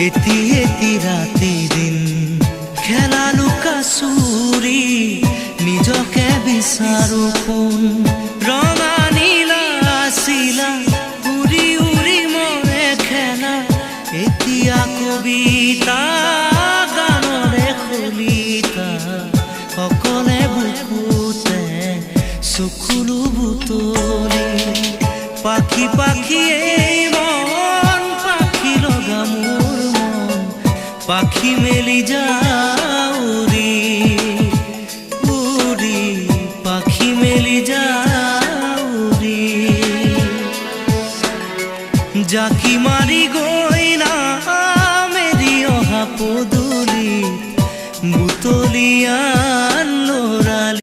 এটি এটি ৰাতি দিন খেলা লুকা চুৰি নিজকে বিচাৰো কোন ৰঙা নীলা আছিলা উৰি উৰি মৰে খেলা এতিয়া কবিতা গানৰে খলিতা অকলে বুকুতে চকুলো বুটলি পাখি পাখি এই মন পাখি লগা মোৰ মন পাখি মেলি যাউৰি উৰি পাখি মেলি যাউৰি জাকি মাৰি গৈ না মেলি অহা পদূলি বুটলিয়া